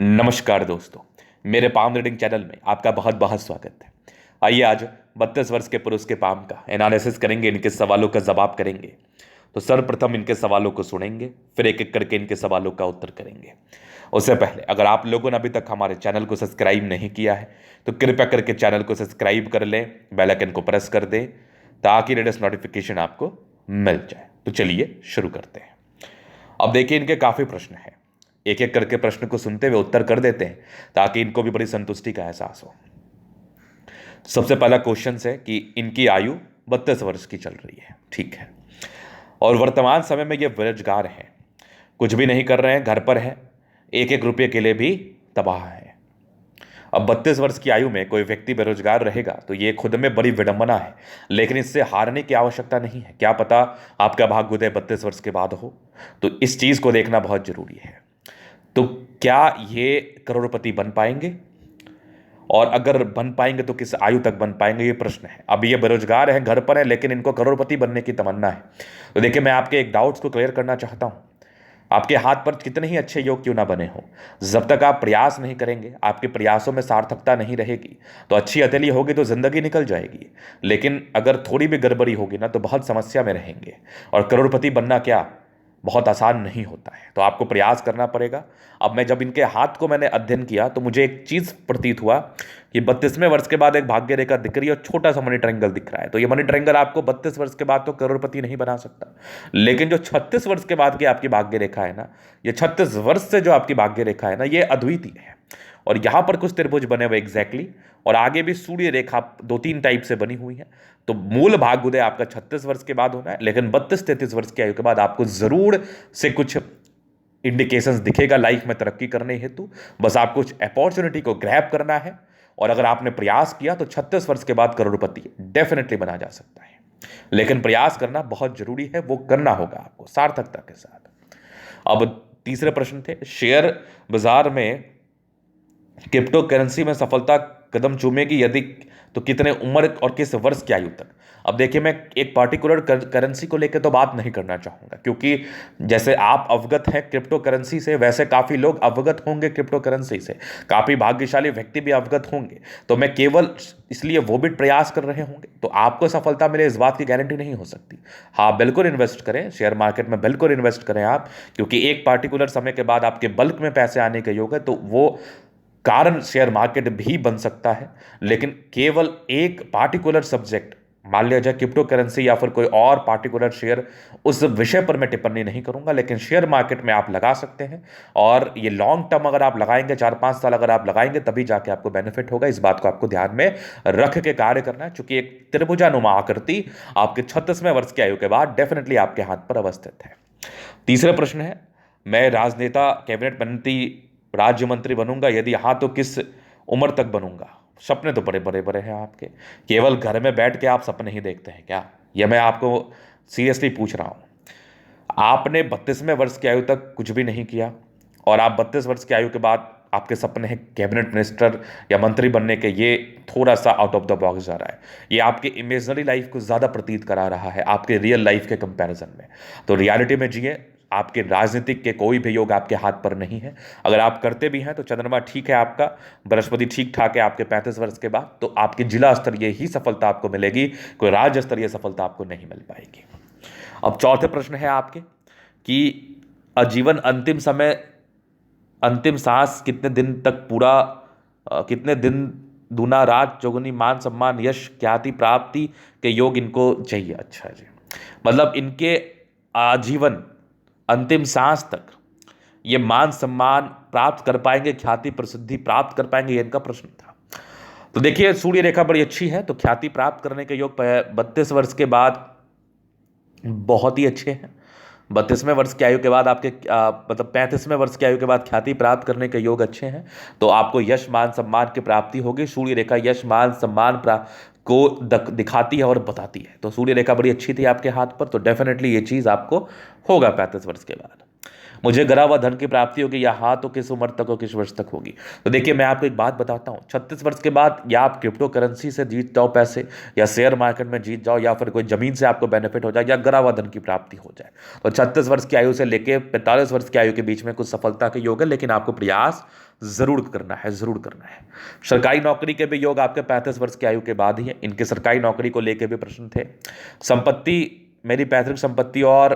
नमस्कार दोस्तों, मेरे पाम रीडिंग चैनल में आपका बहुत बहुत स्वागत है। आइए आज 32 वर्ष के पुरुष के पाम का एनालिसिस करेंगे, इनके सवालों का जवाब करेंगे। तो सर्वप्रथम इनके सवालों को सुनेंगे, फिर एक एक करके इनके सवालों का उत्तर करेंगे। उससे पहले अगर आप लोगों ने अभी तक हमारे चैनल को सब्सक्राइब नहीं किया है तो कृपया करके चैनल को सब्सक्राइब कर लें, बेल आइकन को प्रेस कर दें ताकि लेटेस्ट नोटिफिकेशन आपको मिल जाए। तो चलिए शुरू करते हैं। अब देखिए, इनके काफ़ी प्रश्न हैं, एक एक करके प्रश्न को सुनते हुए उत्तर कर देते हैं ताकि इनको भी बड़ी संतुष्टि का एहसास हो। सबसे पहला क्वेश्चन है कि इनकी आयु 32 वर्ष की चल रही है, ठीक है, और वर्तमान समय में ये बेरोजगार हैं, कुछ भी नहीं कर रहे हैं, घर पर है, एक एक रुपये के लिए भी तबाह है। अब 32 वर्ष की आयु में कोई व्यक्ति बेरोजगार रहेगा तो ये खुद में बड़ी विडंबना है, लेकिन इससे हारने की आवश्यकता नहीं है। क्या पता आपका भाग्योदय 32 वर्ष के बाद हो, तो इस चीज़ को देखना बहुत जरूरी है। तो क्या ये करोड़पति बन पाएंगे, और अगर बन पाएंगे तो किस आयु तक बन पाएंगे, ये प्रश्न है। अभी ये बेरोजगार हैं, घर पर है, लेकिन इनको करोड़पति बनने की तमन्ना है। तो देखिए, मैं आपके एक डाउट्स को क्लियर करना चाहता हूं। आपके हाथ पर कितने ही अच्छे योग क्यों ना बने हो, जब तक आप प्रयास नहीं करेंगे, आपके प्रयासों में सार्थकता नहीं रहेगी, तो अच्छी हथेली होगी तो जिंदगी निकल जाएगी, लेकिन अगर थोड़ी भी गड़बड़ी होगी ना तो बहुत समस्या में रहेंगे। और करोड़पति बनना क्या बहुत आसान नहीं होता है, तो आपको प्रयास करना पड़ेगा। अब मैं जब इनके हाथ को मैंने अध्ययन किया तो मुझे एक चीज़ प्रतीत हुआ कि 32वें वर्ष के बाद एक भाग्य रेखा दिख रही है और छोटा सा मनी ट्रायंगल दिख रहा है। तो ये मनी ट्रायंगल आपको 32 वर्ष के बाद तो करोड़पति नहीं बना सकता, लेकिन जो 36 वर्ष के बाद की आपकी भाग्य रेखा है ना, ये 36 वर्ष से जो आपकी भाग्य रेखा है ना, ये अद्वितीय है। और यहाँ पर कुछ त्रिभुज बने हुए एग्जैक्टली, और आगे भी सूर्य रेखा 2-3 टाइप से बनी हुई है। तो मूल भाग्योदय आपका 36 वर्ष के बाद होना है, लेकिन 32-33 वर्ष की आयु के बाद आपको जरूर से कुछ इंडिकेशंस दिखेगा लाइफ में तरक्की करने हेतु। बस आपको कुछ अपॉर्चुनिटी को ग्रैब करना है, और अगर आपने प्रयास किया तो 36 वर्ष के बाद करोड़पति डेफिनेटली बना जा सकता है। लेकिन प्रयास करना बहुत जरूरी है, वो करना होगा आपको सार्थकता के साथ। अब तीसरे प्रश्न थे, शेयर बाजार में क्रिप्टो करेंसी में सफलता कदम चूमेगी, यदि तो कितने उम्र और किस वर्ष की आयु तक। अब देखिए, मैं एक पार्टिकुलर करेंसी को लेकर तो बात नहीं करना चाहूँगा, क्योंकि जैसे आप अवगत हैं क्रिप्टो करेंसी से, वैसे काफ़ी लोग अवगत होंगे क्रिप्टो करेंसी से, काफ़ी भाग्यशाली व्यक्ति भी अवगत होंगे। तो मैं केवल इसलिए वो भी प्रयास कर रहे होंगे तो आपको सफलता मिले इस बात की गारंटी नहीं हो सकती। हाँ, बिल्कुल इन्वेस्ट करें शेयर मार्केट में, बिल्कुल इन्वेस्ट करें आप, क्योंकि एक पार्टिकुलर समय के बाद आपके बल्क में पैसे आने के योग है, तो वो कारण शेयर मार्केट भी बन सकता है। लेकिन केवल एक पार्टिकुलर सब्जेक्ट, मान लिया जाए क्रिप्टो करेंसी या फिर कोई और पार्टिकुलर शेयर, उस विषय पर मैं टिप्पणी नहीं करूंगा, लेकिन शेयर मार्केट में आप लगा सकते हैं। और ये लॉन्ग टर्म अगर आप लगाएंगे, 4-5 साल अगर आप लगाएंगे, तभी जाके आपको बेनिफिट होगा। इस बात को आपको ध्यान में रख के कार्य करना है, चूंकि एक त्रिभुजानुमा आकृति आपके 36वें वर्ष की आयु के बाद डेफिनेटली आपके हाथ पर अवस्थित है। तीसरा प्रश्न है, मैं राजनेता, कैबिनेट मंत्री, राज्य मंत्री बनूंगा, यदि हाँ तो किस उम्र तक बनूंगा। सपने तो बड़े बड़े बड़े हैं आपके, केवल घर में बैठ के आप सपने ही देखते हैं क्या, यह मैं आपको सीरियसली पूछ रहा हूं। आपने 32वें वर्ष की आयु तक कुछ भी नहीं किया, और आप 32 वर्ष की आयु के बाद आपके सपने हैं कैबिनेट मिनिस्टर या मंत्री बनने के, ये थोड़ा सा आउट ऑफ द बॉक्स जा रहा है। ये आपके इमेजनरी लाइफ को ज़्यादा प्रतीत करा रहा है आपके रियल लाइफ के कंपैरिजन में। तो रियलिटी में जिए, आपके राजनीतिक के कोई भी योग आपके हाथ पर नहीं है। अगर आप करते भी हैं तो चंद्रमा ठीक है आपका, बृहस्पति ठीक ठाक है आपके 35 वर्ष के बाद, तो आपकी जिला स्तरीय ही सफलता आपको मिलेगी, कोई राज्य स्तरीय सफलता आपको नहीं मिल पाएगी। अब चौथे प्रश्न है आपके कि आजीवन अंतिम समय, अंतिम सांस कितने दिन तक पूरा, कितने दिन दूना रात चौगुनी मान सम्मान यश ख्याति प्राप्ति के योग इनको चाहिए। अच्छा जी, मतलब इनके आजीवन अंतिम सांस तक ये मान सम्मान प्राप्त कर पाएंगे, ख्याति प्रसिद्धि प्राप्त कर पाएंगे, ये इनका प्रश्न था। तो देखिए, सूर्य रेखा बड़ी अच्छी है, तो ख्याति प्राप्त करने के योग 32 वर्ष के बाद बहुत ही अच्छे हैं। 32वें वर्ष की आयु के बाद आपके मतलब 35वें वर्ष की आयु के बाद ख्याति प्राप्त करने के योग अच्छे हैं, तो आपको यश मान सम्मान की प्राप्ति होगी। सूर्य रेखा यश मान सम्मान को दिखाती है और बताती है, तो सूर्य रेखा बड़ी अच्छी थी आपके हाथ पर, तो डेफिनेटली ये चीज़ आपको होगा 35 वर्ष के बाद। मुझे गिरा हुआ धन की प्राप्ति होगी, या हाँ तो किस उम्र तक और किस वर्ष तक होगी। तो देखिए मैं आपको एक बात बताता हूँ, 36 वर्ष के बाद या आप क्रिप्टो करेंसी से जीत जाओ पैसे, या शेयर मार्केट में जीत जाओ, या फिर कोई जमीन से आपको बेनिफिट हो जाए, या गिरा हुआ धन की प्राप्ति हो जाए। तो 36 वर्ष की आयु से लेकर 45 वर्ष की आयु के बीच में कुछ सफलता के योग है, लेकिन आपको प्रयास जरूर करना है, जरूर करना है। सरकारी नौकरी के भी योग आपके 35 वर्ष की आयु के बाद ही है। इनके सरकारी नौकरी को लेकर भी प्रश्न थे। संपत्ति, मेरी पैतृक संपत्ति और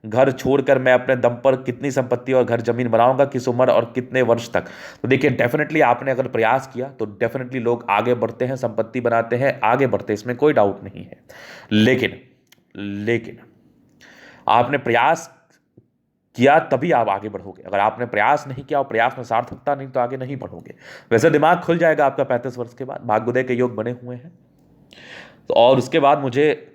घर छोड़कर मैं अपने दम पर कितनी संपत्ति और घर जमीन बनाऊंगा, किस उम्र और कितने वर्ष तक। तो देखिए डेफिनेटली आपने अगर प्रयास किया तो डेफिनेटली लोग आगे बढ़ते हैं, संपत्ति बनाते हैं, आगे बढ़ते हैं, इसमें कोई डाउट नहीं है। लेकिन आपने प्रयास किया तभी आप आगे बढ़ोगे। अगर आपने प्रयास नहीं किया और प्रयास में सार्थकता नहीं तो आगे नहीं बढ़ोगे। वैसे दिमाग खुल जाएगा आपका 35 वर्ष के बाद, भाग्योदय के योग बने हुए हैं। तो और उसके बाद मुझे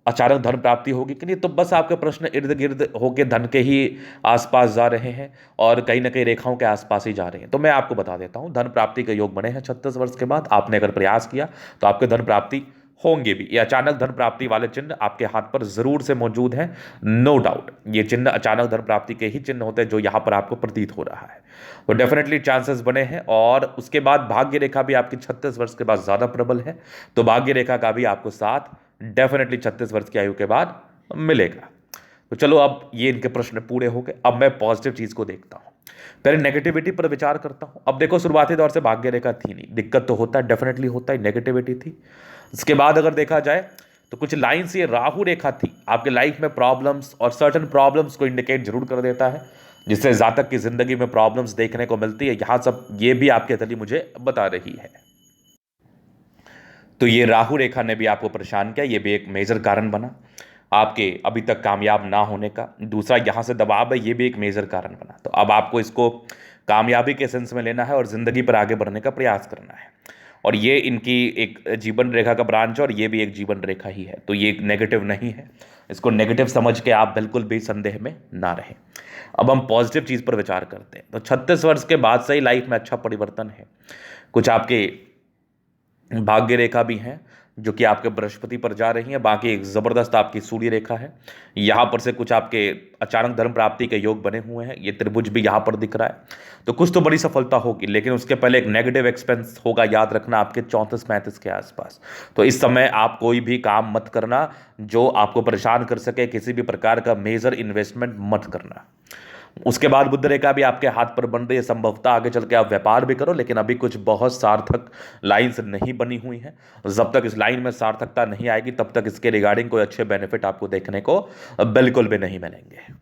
अचानक धन प्राप्ति होगी कि नहीं, तो बस आपके प्रश्न इर्द गिर्द होके धन के ही आसपास जा रहे हैं और कहीं ना कहीं रेखाओं के आसपास ही जा रहे हैं। तो मैं आपको बता देता हूं, धन प्राप्ति के योग बने हैं 36 वर्ष के बाद। आपने अगर प्रयास किया तो आपके धन प्राप्ति होंगे भी। ये अचानक धन प्राप्ति वाले चिन्ह आपके हाथ पर जरूर से मौजूद हैं, नो डाउट। ये चिन्ह अचानक धन प्राप्ति के ही चिन्ह होते हैं जो यहां पर आपको प्रतीत हो रहा है। तो डेफिनेटली चांसेस बने हैं। और उसके बाद भाग्य रेखा भी आपकी 36 वर्ष के बाद ज्यादा प्रबल है, तो भाग्य रेखा का भी आपको साथ डेफिनेटली 36 वर्ष की आयु के बाद मिलेगा। तो चलो अब ये इनके प्रश्न पूरे हो गए। अब मैं पॉजिटिव चीज को देखता हूं, पहले नेगेटिविटी पर विचार करता हूं। अब देखो शुरुआती दौर से भाग्य रेखा थी नहीं, दिक्कत तो होता है, डेफिनेटली होता है, नेगेटिविटी थी। इसके बाद अगर देखा जाए तो कुछ लाइन से राहु रेखा थी, आपके लाइफ में प्रॉब्लम्स और सर्टन प्रॉब्लम्स को इंडिकेट जरूर कर देता है, जिससे जातक की जिंदगी में प्रॉब्लम्स देखने को मिलती है। यहां सब ये भी आपके तली मुझे बता रही है। तो ये राहु रेखा ने भी आपको परेशान किया, ये भी एक मेजर कारण बना आपके अभी तक कामयाब ना होने का। दूसरा यहाँ से दबाव है, ये भी एक मेजर कारण बना। तो अब आपको इसको कामयाबी के सेंस में लेना है और जिंदगी पर आगे बढ़ने का प्रयास करना है। और ये इनकी एक जीवन रेखा का ब्रांच है और ये भी एक जीवन रेखा ही है, तो ये नेगेटिव नहीं है। इसको नेगेटिव समझ के आप बिल्कुल भी संदेह में ना रहें। अब हम पॉजिटिव चीज़ पर विचार करते हैं। तो 36 वर्ष के बाद से ही लाइफ में अच्छा परिवर्तन है। कुछ आपके भाग्य रेखा भी हैं जो कि आपके बृहस्पति पर जा रही है, बाकी एक ज़बरदस्त आपकी सूर्य रेखा है। यहाँ पर से कुछ आपके अचानक धर्म प्राप्ति के योग बने हुए हैं, ये त्रिभुज भी यहाँ पर दिख रहा है। तो कुछ तो बड़ी सफलता होगी, लेकिन उसके पहले एक नेगेटिव एक्सपेंस होगा, याद रखना, आपके 34-35 के आसपास। तो इस समय आप कोई भी काम मत करना जो आपको परेशान कर सके, किसी भी प्रकार का मेजर इन्वेस्टमेंट मत करना। उसके बाद बुध रेखा भी आपके हाथ पर बन रही है, संभवतः आगे चल के आप व्यापार भी करो, लेकिन अभी कुछ बहुत सार्थक लाइंस नहीं बनी हुई हैं। जब तक इस लाइन में सार्थकता नहीं आएगी तब तक इसके रिगार्डिंग कोई अच्छे बेनिफिट आपको देखने को बिल्कुल भी नहीं मिलेंगे।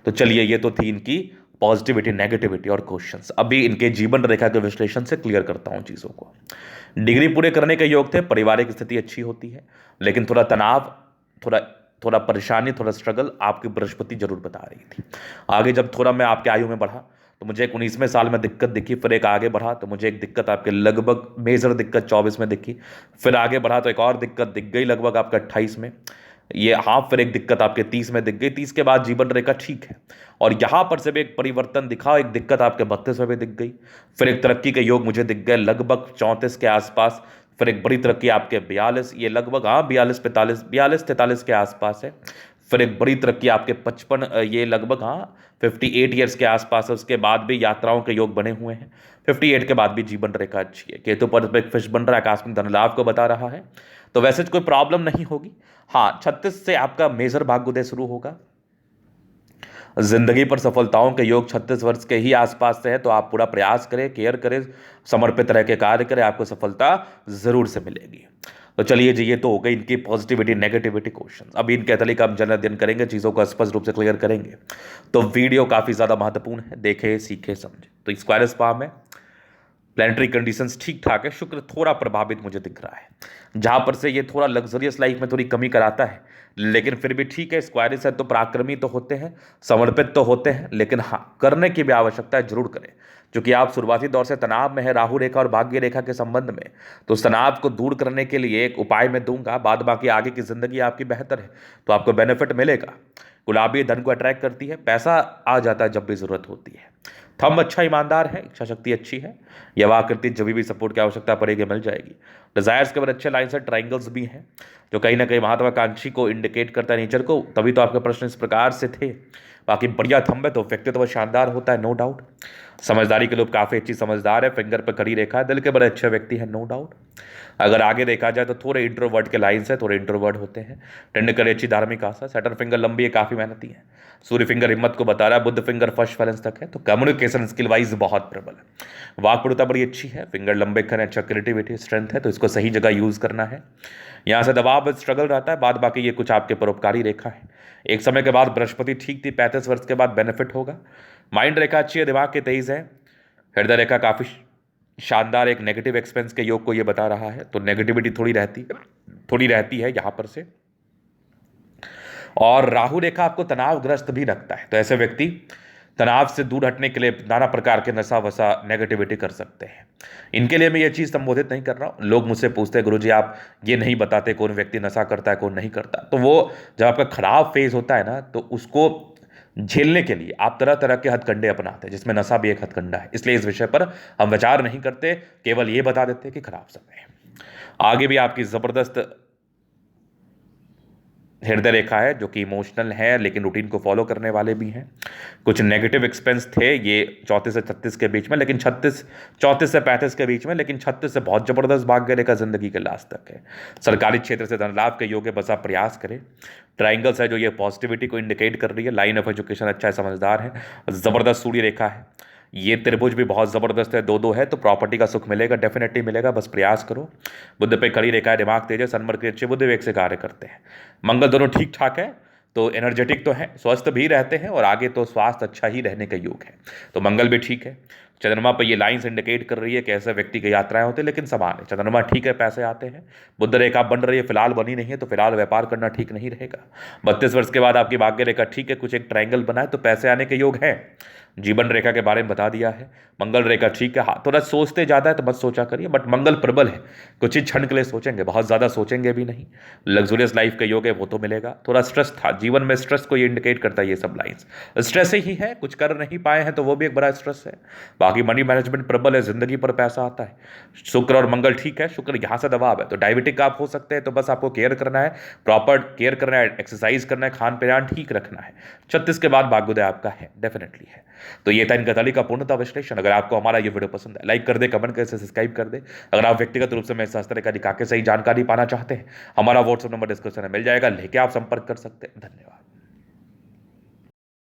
तो चलिए, ये तो थी इनकी पॉजिटिविटी, नेगेटिविटी और क्वेश्चंस। अभी इनके जीवन रेखा के विश्लेषण से क्लियर करता हूं चीज़ों को। डिग्री पूरे करने के योग थे, पारिवारिक स्थिति अच्छी होती है, लेकिन थोड़ा तनाव, थोड़ा परेशानी, थोड़ा स्ट्रगल आपकी बृहस्पति जरूर बता रही थी। आगे जब थोड़ा मैं आपके आयु में बढ़ा तो मुझे एक 19वें साल में दिक्कत दिखी, फिर एक आगे बढ़ा तो मुझे एक दिक्कत आपके लगभग मेजर दिक्कत 24 में दिखी, फिर आगे बढ़ा तो एक और दिक्कत दिख गई लगभग आपका 28 में, ये हाँ, फिर एक दिक्कत आपके 30 में दिख गई। 30 के बाद जीवन रेखा ठीक है और यहाँ पर से भी एक परिवर्तन दिखा, एक दिक्कत आपके 32 में भी दिख गई, फिर एक तरक्की के योग मुझे दिख गए लगभग 34 के आसपास, फिर एक बड़ी तरक्की आपके 42, ये लगभग हाँ 42-43 के आसपास है, फिर एक बड़ी तरक्की आपके 55, ये लगभग हाँ 58 ईयर्स के आसपास है। उसके बाद भी यात्राओं के योग बने हुए हैं। 58 के बाद भी जीवन रेखा अच्छी है। केतु पर एक फिश बन रहा है, आकस्मिक धन लाभ को बता रहा है, तो वैसे कोई प्रॉब्लम नहीं होगी। हाँ, 36 से आपका मेजर भाग्योदय शुरू होगा। जिंदगी पर सफलताओं के योग 36 वर्ष के ही आसपास से है, तो आप पूरा प्रयास करें, केयर करें, समर्पित रह के कार्य करें, आपको सफलता जरूर से मिलेगी। तो चलिए जी, ये तो हो गई इनकी पॉजिटिविटी, नेगेटिविटी क्वेश्चन। अभी इनके अतली का हम जन अध्ययन करेंगे, चीज़ों को स्पष्ट रूप से क्लियर करेंगे। तो वीडियो काफ़ी ज़्यादा महत्वपूर्ण है, देखें, सीखें, समझें। तो स्क्वायर स्पाम है, प्लानिटरी कंडीशंस ठीक ठाक है, शुक्र थोड़ा प्रभावित मुझे दिख रहा है, जहां पर से ये थोड़ा लग्जरियस लाइफ में थोड़ी कमी कराता है, लेकिन फिर भी ठीक है। स्क्वायरिस है तो पराक्रमी तो होते हैं, समर्पित तो होते हैं, लेकिन हाँ, करने की भी आवश्यकता है, जरूर करें। क्योंकि आप शुरुआती दौर से तनाव में है राहु रेखा और भाग्य रेखा के संबंध में, तो उस तनाव को दूर करने के लिए एक उपाय मैं दूंगा, बाद बाकी आगे की जिंदगी आपकी बेहतर है तो आपको बेनिफिट मिलेगा। गुलाबी धन को अट्रैक्ट करती है, पैसा आ जाता है जब भी जरूरत होती है। थंब अच्छा, ईमानदार है, इच्छा शक्ति अच्छी है, यह आकृति जब भी सपोर्ट की आवश्यकता पड़ेगी मिल जाएगी। डिजायर्स के बाद अच्छे लाइन से ट्राइंगल्स भी हैं, जो कहीं ना कहीं महत्वाकांक्षी को इंडिकेट करता है, नेचर को। तभी तो आपके प्रश्न इस प्रकार से थे। बाकी बढ़िया थंब है तो व्यक्तित्व शानदार होता है, नो डाउट। समझदारी के लोग काफ़ी अच्छी समझदार है, फिंगर पर कड़ी रेखा है, दिल के बड़े अच्छे व्यक्ति हैं, नो डाउट। अगर आगे देखा जाए तो थोड़े इंट्रोवर्ट के लाइन्स है, थोड़े इंट्रोवर्ट होते हैं। टेंडुलकर अच्छी धार्मिक आशा, सैटर्न फिंगर लंबी है, काफ़ी मेहनती है। सूर्य फिंगर हिम्मत को बता रहा है, बुद्ध फिंगर फर्स्ट बैलेंस तक है, तो कम्युनिकेशन स्किल वाइज बहुत प्रबल है। वाकपटुता बड़ी अच्छी है, फिंगर लंबे खन, अच्छा क्रिएटिविटी स्ट्रेंथ है, तो इसको सही जगह यूज़ करना है। यहाँ से दबाव स्ट्रगल रहता है, बाद बाकी ये कुछ आपके परोपकारी रेखा है। एक समय के बाद बृहस्पति ठीक थी, 35 वर्ष के बाद बेनिफिट होगा। माइंड रेखा अच्छी है, दिमाग के तेज है। हृदय रेखा काफ़ी शानदार, एक नेगेटिव एक्सपेंस के योग को ये बता रहा है, तो नेगेटिविटी थोड़ी रहती है यहाँ पर से। और राहु रेखा आपको तनावग्रस्त भी रखता है, तो ऐसे व्यक्ति तनाव से दूर हटने के लिए नाना प्रकार के नशा वशा नेगेटिविटी कर सकते हैं। इनके लिए मैं ये चीज़ संबोधित नहीं कर रहा हूँ। लोग मुझसे पूछते हैं गुरुजी आप ये नहीं बताते कौन व्यक्ति नशा करता है कौन नहीं करता, तो वो जब आपका खराब फेज होता है ना, तो उसको झेलने के लिए आप तरह तरह के हथकंडे अपनाते हैं, जिसमें नशा भी एक हथकंडा है। इसलिए इस विषय पर हम विचार नहीं करते, केवल ये बता देते कि खराब समय है। आगे भी आपकी जबरदस्त हृदय रेखा है, जो कि इमोशनल है लेकिन रूटीन को फॉलो करने वाले भी हैं। कुछ नेगेटिव एक्सपेंस थे ये 34 से 36 के बीच में, लेकिन 34 से 35 के बीच में, लेकिन 36 से बहुत जबरदस्त भाग्य रेखा जिंदगी के लास्ट तक है। सरकारी क्षेत्र से धन लाभ के योग है, बस आप प्रयास करें। ट्राइंगल्स है जो ये पॉजिटिविटी को इंडिकेट कर रही है। लाइन ऑफ एजुकेशन अच्छा है, समझदार है। जबरदस्त सूर्य रेखा है, ये त्रिभुज भी बहुत ज़बरदस्त है, 2-2 है, तो प्रॉपर्टी का सुख मिलेगा, डेफिनेटली मिलेगा, बस प्रयास करो। बुद्ध पे कड़ी रेखा है, दिमाग तेज है, सनमर के अच्छे बुद्ध वेग से कार्य करते हैं। मंगल दोनों ठीक ठाक है, तो एनर्जेटिक तो है, स्वस्थ भी रहते हैं, और आगे तो स्वास्थ्य अच्छा ही रहने का योग है, तो मंगल भी ठीक है। चंद्रमा पर ये लाइंस इंडिकेट कर रही है कि ऐसे व्यक्ति की यात्राएं होती है, लेकिन समान है। चंद्रमा ठीक है, पैसे आते हैं। बुद्ध रेखा बन रही है, फिलहाल बनी नहीं है, तो फिलहाल व्यापार करना ठीक नहीं रहेगा। 32 वर्ष के बाद आपकी भाग्य रेखा ठीक है, कुछ एक ट्रायंगल बना है, तो पैसे आने के योग है। जीवन रेखा के बारे में बता दिया है। मंगल रेखा ठीक है, हाँ थोड़ा सोचते ज़्यादा है तो मत सोचा करिए, बट मंगल प्रबल है, कुछ ही क्षण के लिए सोचेंगे, बहुत ज़्यादा सोचेंगे भी नहीं। लग्जूरियस लाइफ का योग है, वो तो मिलेगा। थोड़ा स्ट्रेस था जीवन में, स्ट्रेस को ये इंडिकेट करता है ये सब लाइन्स, स्ट्रेस ही है, कुछ कर नहीं पाए हैं तो वो भी एक बड़ा स्ट्रेस है। बाकी मनी मैनेजमेंट प्रबल है, जिंदगी पर पैसा आता है। शुक्र और मंगल ठीक है, शुक्र यहाँ से दबाव है, तो डायबिटिक आप हो सकते हैं, तो बस आपको केयर करना है, प्रॉपर केयर करना है, एक्सरसाइज करना है, खान पान ठीक रखना है। 36 के बाद भाग्योदय आपका है, डेफिनेटली है। तो ये था इनका ताली का पूर्णता विश्लेषण। अगर आपको हमारा ये वीडियो पसंद है, लाइक कर दे, कमेंट कर, सब्सक्राइब कर दे। अगर आप व्यक्तिगत रूप से मेरे शास्त्र का दिखा के सही जानकारी पाना चाहते हैं, हमारा व्हाट्सएप नंबर डिस्क्रिप्शन में मिल जाएगा, लेके आप संपर्क कर सकते हैं। धन्यवाद।